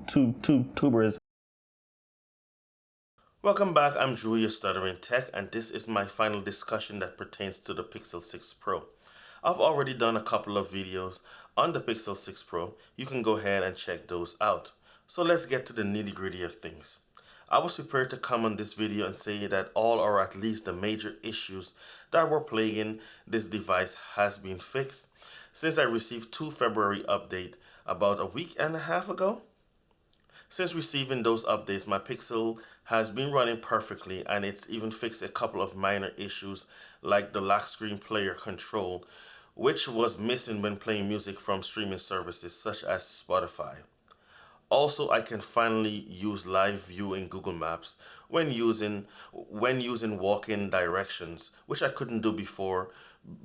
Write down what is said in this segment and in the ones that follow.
tubers. Welcome back, I'm Drew, your Stuttering Tech, and this is my final discussion that pertains to the Pixel 6 Pro. I've already done a couple of videos on the Pixel 6 Pro. You can go ahead and check those out. So let's get to the nitty-gritty of things. I was prepared to come on this video and say that all or at least the major issues that were plaguing this device has been fixed since I received 2 February updates about a week and a half ago. Since receiving those updates, my Pixel has been running perfectly, and it's even fixed a couple of minor issues like the lock screen player control, which was missing when playing music from streaming services such as Spotify. Also, I can finally use live view in Google Maps when using walk-in directions, which I couldn't do before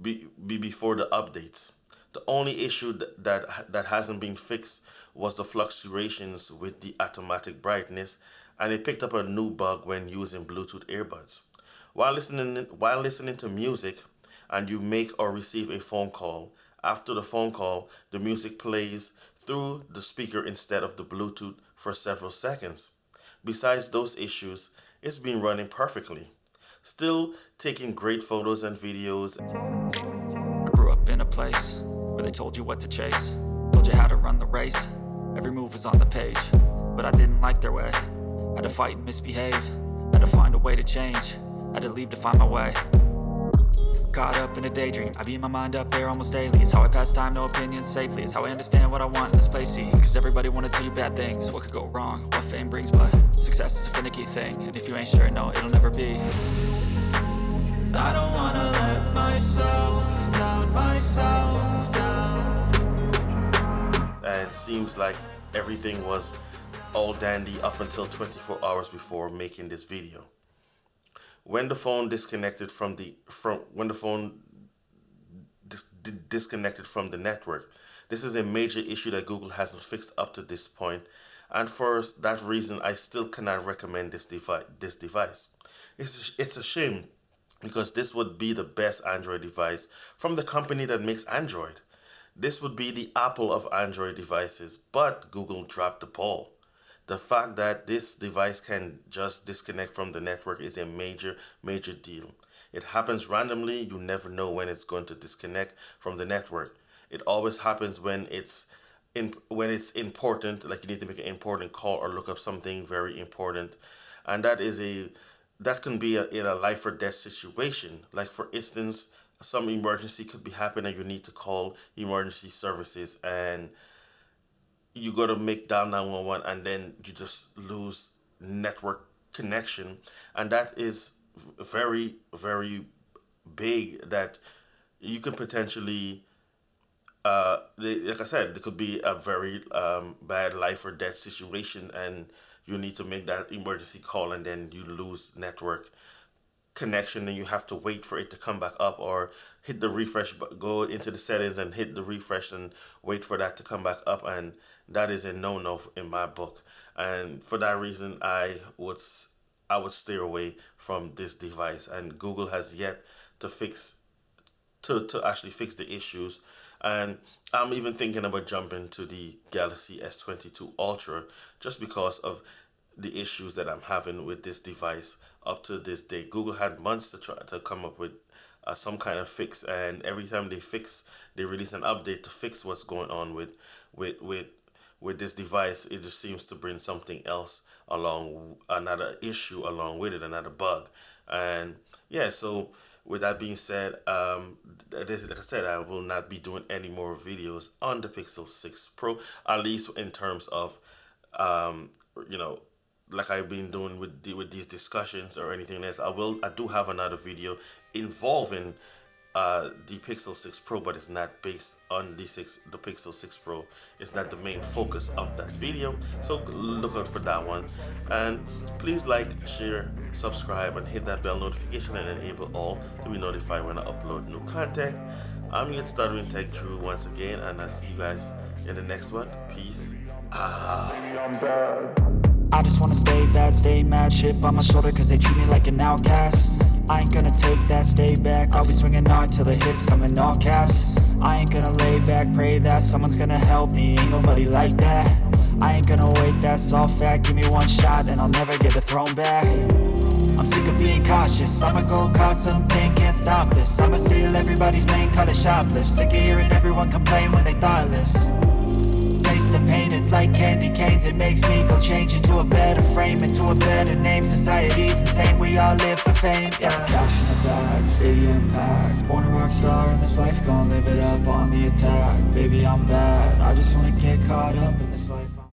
before the updates. The only issue that hasn't been fixed was the fluctuations with the automatic brightness, and it picked up a new bug when using Bluetooth earbuds. While listening to music and you make or receive a phone call, after the phone call, the music plays through the speaker instead of the Bluetooth for several seconds. Besides those issues, it's been running perfectly. Still taking great photos and videos. I grew up in a place where they told you what to chase, told you how to run the race. Every move was on the page, but I didn't like their way. Had to fight and misbehave, had to find a way to change, had to leave to find my way. Caught up in a daydream, I beat my mind up there almost daily. It's how I pass time, no opinions safely. It's how I understand what I want in this place, see. Cause everybody wanna tell you bad things, what could go wrong, what fame brings. But success is a finicky thing, and if you ain't sure, no, it'll never be. I don't wanna let myself down. And it seems like everything was all dandy up until 24 hours before making this video. When the phone disconnected from the network, this is a major issue that Google hasn't fixed up to this point, and for that reason, I still cannot recommend this device. It's a shame, because this would be the best Android device from the company that makes Android. This would be the Apple of Android devices, but Google dropped the ball. The fact that this device can just disconnect from the network is a major deal. It happens randomly. You never know when it's going to disconnect from the network. It always happens when it's important, like you need to make an important call or look up something very important, and that can be in a life or death situation. Like for instance, some emergency could be happening. You need to call emergency services, and you go to make dial 911, and then you just lose network connection, and that is very big. That you can potentially, like I said, there could be a very bad life or death situation, and you need to make that emergency call, and then you lose network connection, and you have to wait for it to come back up, or hit the refresh, go into the settings and hit the refresh and wait for that to come back up, and that is a no-no in my book. And for that reason, I would steer away from this device, and Google has yet to actually fix the issues. And I'm even thinking about jumping to the Galaxy S22 Ultra just because of the issues that I'm having with this device up to this day. Google had months to try to come up with some kind of fix, and every time they release an update to fix what's going on with this device, it just seems to bring something else along, another issue along with it, another bug. And yeah, so with that being said, like I said, I will not be doing any more videos on the Pixel 6 Pro, at least in terms of like I've been doing with these discussions or anything else. I do have another video involving the Pixel 6 Pro, but it's not based on the Pixel 6 Pro. It's not the main focus of that video, so look out for that one. And please like, share, subscribe, and hit that bell notification and enable all to be notified when I upload new content. I'm your Stuttering Tech Drew once again, and I'll see you guys in the next one. Peace out. I just wanna stay bad, stay mad, chip on my shoulder cause they treat me like an outcast. I ain't gonna take that, stay back, I'll be swinging hard till the hits come in all caps. I ain't gonna lay back, pray that someone's gonna help me, ain't nobody like that. I ain't gonna wait, that's all fact. Give me one shot and I'll never get the throne back. I'm sick of being cautious, I'ma go cause something, can't stop this. I'ma steal everybody's lane, call it shoplift. Sick of hearing everyone complain when they thoughtless. Taste the pain, it's like candy canes. It makes me go change into a better frame, into a better name. Society's insane, we all live for fame, yeah. Cash in the bag, stadium packed. Born a rock star in this life, gon' live it up on the attack. Baby, I'm bad, I just wanna get caught up in this life.